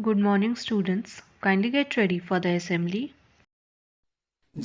Good morning, students. Kindly get ready for the assembly.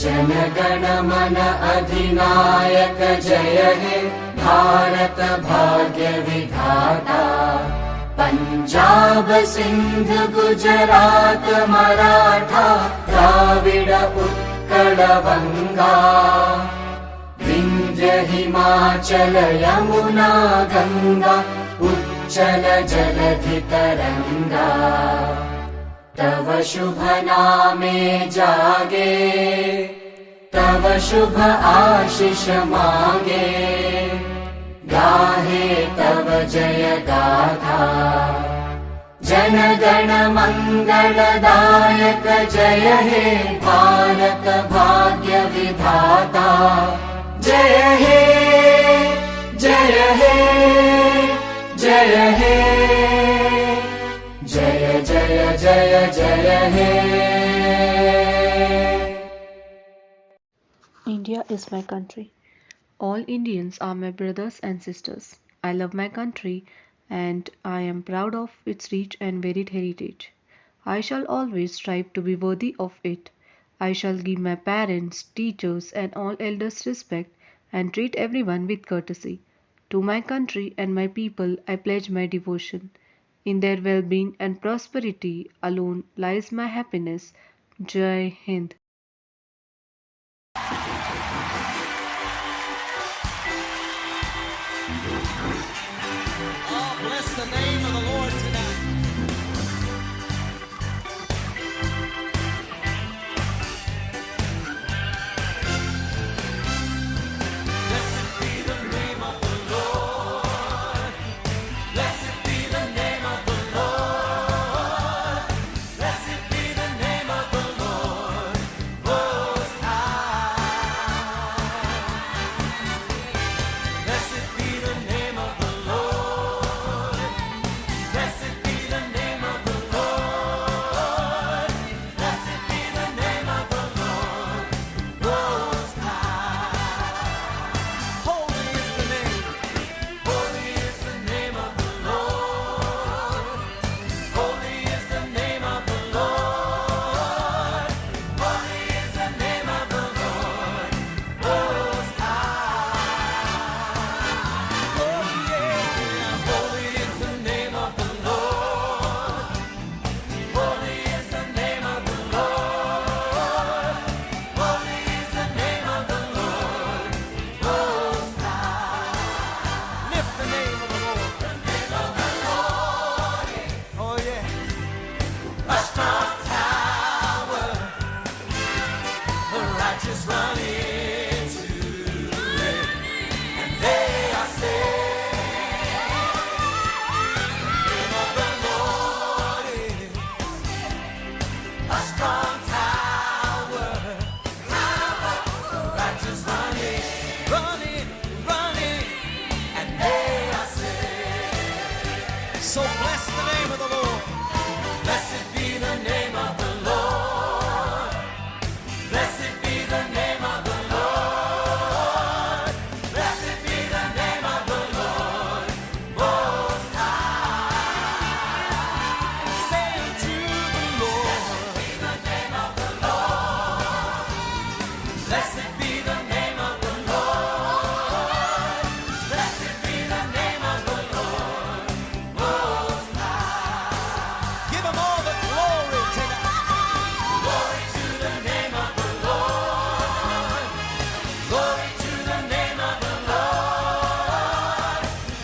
जनगण मन अधिनायक जय हे भारत भाग्य विधाता। पंजाब सिंध गुजरात मराठा द्राविड उत्कल बंगा। विंध्य हिमाचल यमुना गंगा उच्चल जलधि तरंगा। तव शुभ नामे जागे तव शुभ आशीष मांगे। गाहे तव जय गाथा जन गण मंगलदायक जय हे भारत भाग्य विधाता। जय हे जय हे जय हे जय जय जय जय हे। India is my country. All Indians are my brothers and sisters. I love my country and I am proud of its rich and varied heritage. I shall always strive to be worthy of it. I shall give my parents, teachers, and all elders respect and treat everyone with courtesy. To my country and my people I pledge my devotion. In their well-being and prosperity alone lies my happiness. Jai Hind. Oh, bless the name of the Lord tonight. Blessed be the name of the Lord. Blessed be the name of the Lord. Blessed be the name of the Lord Most High. Blessed be the name of the Lord. Blessed be the name of the Lord. Blessed be the name of the Lord Most High. Holy is the name. Holy is the name of the Lord. Holy is the name of the Lord. Holy is the name of the Lord Most High. Oh yeah. Holy is the name of the Lord. Holy is the name of the Lord. Holy is the name of the Lord Most High. Lift the name of the Lord. The name of the Lord. Oh yeah. A strong tower, the righteous run into it, and they are saved. The name of the Lord is a strong tower, the righteous run in, and they are saved. So bless the name of the Lord. Blessed be the name of the Lord. Blessed be the name of the Lord. Blessed be the name of the Lord Most High. Say to the Lord. Blessed be the name of the Lord. Blessed be the name of the Lord Most High. Give him all the glory tonight. Glory to the name of the Lord. Glory to the name of the Lord.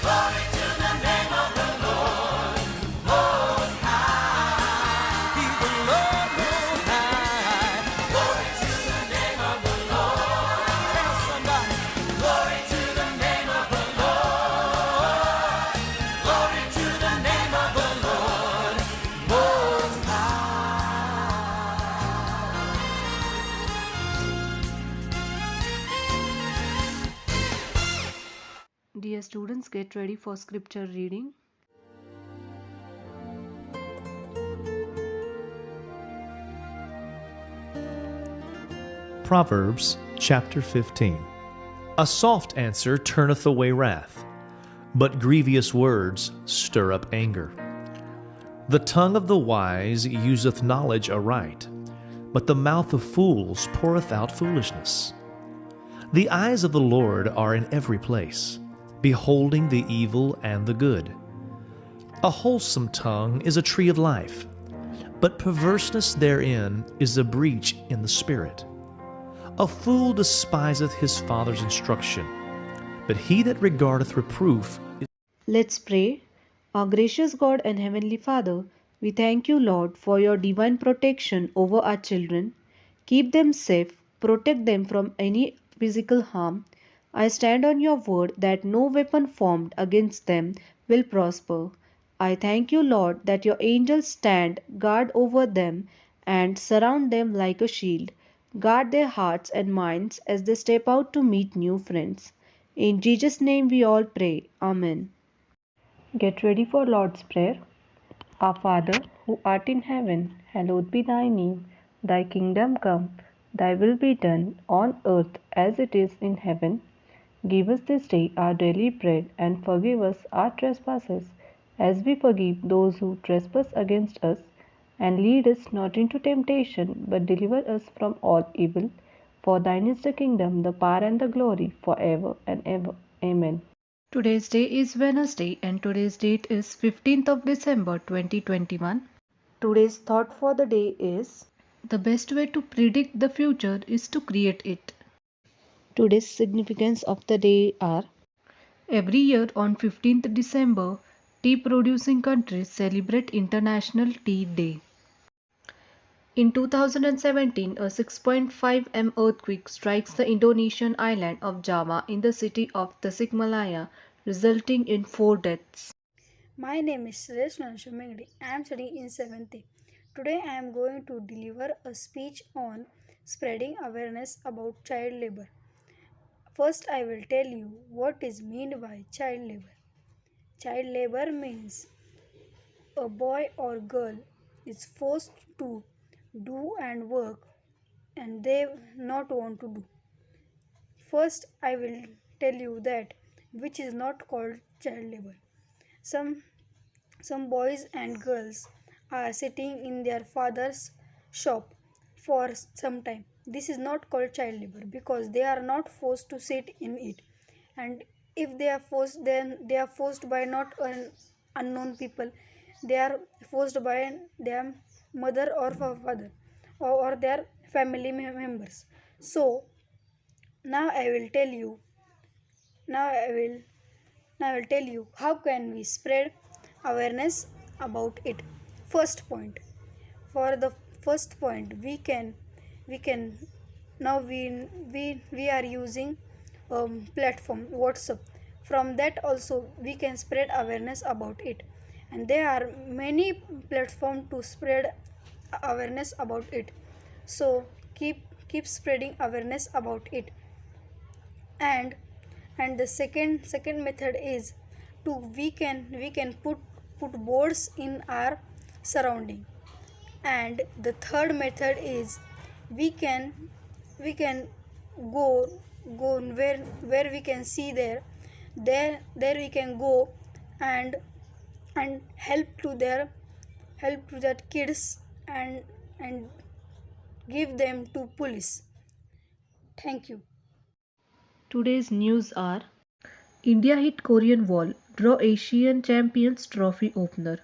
Glory to the name of the Lord Most High. He's the Lord Most High. Glory to the name of the Lord. Tell somebody. Glory to the name of the Lord. Glory to the name of the Lord Most High. Dear students, get ready for scripture reading. Proverbs chapter 15. A soft answer turneth away wrath, but grievous words stir up anger. The tongue of the wise useth knowledge aright, but the mouth of fools poureth out foolishness. The eyes of the Lord are in every place, beholding the evil and the good. A wholesome tongue is a tree of life, but perverseness therein is a breach in the spirit. A fool despiseth his father's instruction, but he that regardeth reproof is. Let's pray. Our gracious God and Heavenly Father, we thank you, Lord, for your divine protection over our children. Keep them safe, protect them from any physical harm. I stand on your word that no weapon formed against them will prosper. I thank you, Lord, that your angels stand guard over them and surround them like a shield. Guard their hearts and minds as they step out to meet new friends. In Jesus' name we all pray. Amen. Get ready for Lord's Prayer. Our Father, who art in heaven, hallowed be thy name. Thy kingdom come, thy will be done on earth as it is in heaven. Give us this day our daily bread, and forgive us our trespasses, as we forgive those who trespass against us. And lead us not into temptation, but deliver us from all evil. For thine is the kingdom, the power, and the glory, forever and ever. Amen. Today's day is Wednesday, and today's date is 15th of December 2021. Today's thought for the day is: the best way to predict the future is to create it. Today's significance of the day are: every year on 15th December, tea producing countries celebrate International Tea Day. In 2017, a 6.5 m earthquake strikes the Indonesian island of Java in the city of Tasikmalaya, resulting in 4 deaths. My name is Suresh Nanshu. I am studying in 7th. Today I am going to deliver a speech on spreading awareness about child labor. First I will tell you what is meant by child labor. Child labor means a boy or girl is forced to do and work and they not want to do. First I will tell you that which is not called child labor. Some boys and girls are sitting in their father's shop for some time. This is not called child labor because they are not forced to sit in it. And if they are forced, then they are forced by not unknown people. They are forced by their mother or father or their family members. So now I will tell you. Now I will tell you how can we spread awareness about it. First point. For the first point, we can now we are using platform WhatsApp. From that also we can spread awareness about it, and there are many platforms to spread awareness about it. So keep spreading awareness about it. and and the second method is to we can put boards in our surrounding. And the third method is we can go where we can see there we can go and help to that kids and give them to police. Thank you. Today's news are: India hit Korean wall, draw Asian Champions Trophy opener.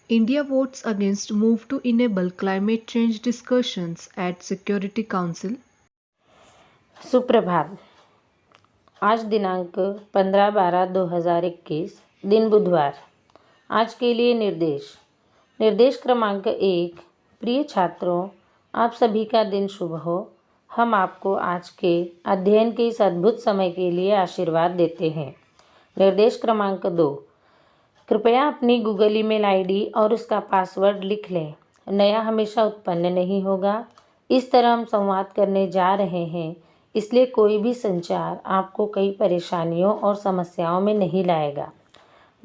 India votes against move to enable climate change discussions at Security Council. सुप्रभात। आज दिनांक 15/12/2021 दिन बुधवार। आज के लिए निर्देश क्रमांक 1। प्रिय छात्रों, आप सभी का दिन शुभ हो। हम आपको आज के अध्ययन के इस अद्भुत समय के लिए आशीर्वाद देते हैं। निर्देश क्रमांक 2। कृपया अपनी गूगल ईमेल आईडी और उसका पासवर्ड लिख लें। नया हमेशा उत्पन्न नहीं होगा। इस तरह हम संवाद करने जा रहे हैं, इसलिए कोई भी संचार आपको कई परेशानियों और समस्याओं में नहीं लाएगा।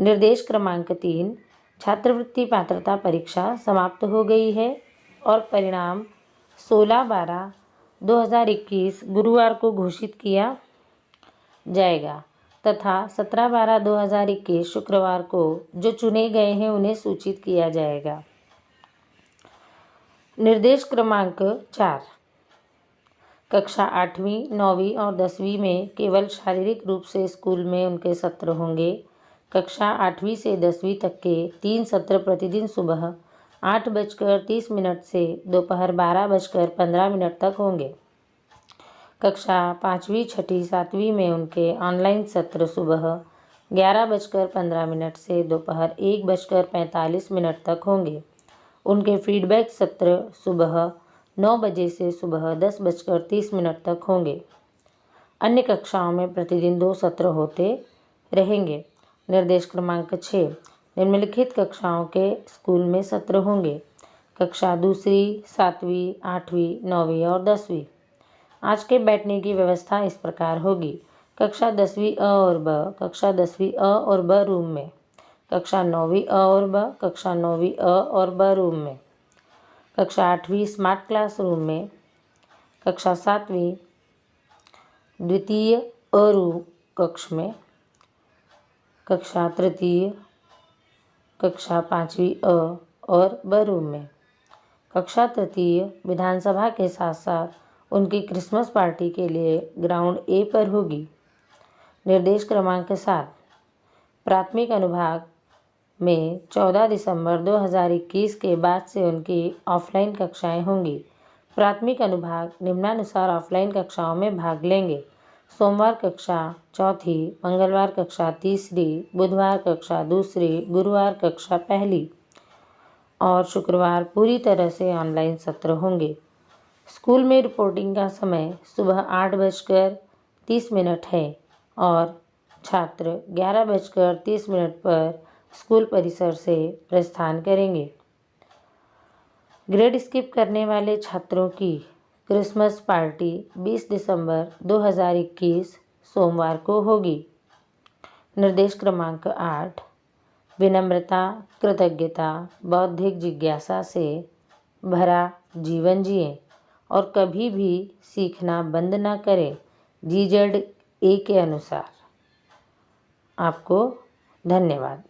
निर्देश क्रमांक 3। छात्रवृत्ति पात्रता परीक्षा समाप्त हो गई है और परिणाम 16/12/2021 गुरुवार को घोषित किया जाएगा तथा 17/12/2021 शुक्रवार को जो चुने गए हैं उन्हें सूचित किया जाएगा। निर्देश क्रमांक 4। कक्षा 8वीं, 9वीं और 10वीं में केवल शारीरिक रूप से स्कूल में उनके सत्र होंगे। कक्षा 8वीं से 10वीं तक के 3 सत्र प्रतिदिन सुबह 8:30 से दोपहर 12:15 तक होंगे। कक्षा 5वीं, 6ठी, 7वीं में उनके ऑनलाइन सत्र सुबह 11:15 से दोपहर 1:45 तक होंगे। उनके फीडबैक सत्र सुबह 9 बजे से सुबह 10:30 तक होंगे। अन्य कक्षाओं में प्रतिदिन 2 सत्र होते रहेंगे। निर्देश क्रमांक 6। निम्नलिखित कक्षाओं के स्कूल में सत्र होंगे। कक्षा 2री, 7वीं, 8वीं, 9वीं और 10वीं। आज के बैठने की व्यवस्था इस प्रकार होगी। कक्षा 10वीं अ और ब, कक्षा 10वीं अ और ब रूम में। कक्षा 9वीं अ और ब, कक्षा 9वीं अ और ब रूम में। कक्षा 8वीं स्मार्ट क्लास रूम में। कक्षा 7वीं द्वितीय अ रूम कक्ष में। कक्षा तृतीय, कक्षा 5वीं अ और ब रूम में। कक्षा तृतीय विधानसभा के साथ साथ उनकी क्रिसमस पार्टी के लिए ग्राउंड ए पर होगी। निर्देश क्रमांक 7। प्राथमिक अनुभाग में 14 दिसंबर 2021 के बाद से उनकी ऑफलाइन कक्षाएं होंगी। प्राथमिक अनुभाग निम्नानुसार ऑफलाइन कक्षाओं में भाग लेंगे। सोमवार कक्षा 4थी, मंगलवार कक्षा 3री, बुधवार कक्षा 2री, गुरुवार कक्षा 1ली और शुक्रवार पूरी तरह से ऑनलाइन सत्र होंगे। स्कूल में रिपोर्टिंग का समय सुबह 8:30 है और छात्र 11:30 पर स्कूल परिसर से प्रस्थान करेंगे। ग्रेड स्किप करने वाले छात्रों की क्रिसमस पार्टी 20 दिसंबर 2021 सोमवार को होगी। निर्देश क्रमांक 8। विनम्रता, कृतज्ञता, बौद्धिक जिज्ञासा से भरा जीवन जिएं और कभी भी सीखना बंद न करें। GZA के अनुसार। आपको धन्यवाद।